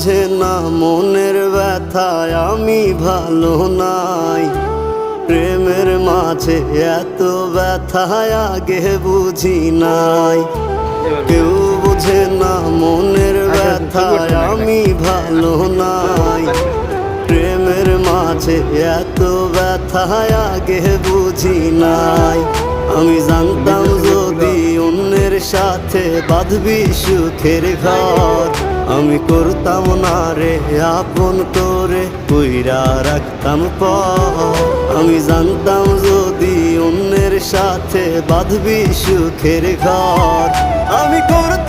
বুঝে না মনের ব্যথায় আমি ভালো নাই। প্রেমের মাঝে এত ব্যথায় আগে বুঝি নাই। কেউ বুঝে না মনের ব্যথায় আমি ভালো নাই। প্রেমের মাঝে এত ব্যথায় আগে বুঝি নাই। আমি জানতাম যদি অন্যের সাথে বাঁধবি সুখের ঘর, আমি করতাম না রে আপন করে কইরা রাখতাম পর। আমি জানতাম যদি অন্যের সাথে বাঁধবি সুখের ঘর, আমি করতাম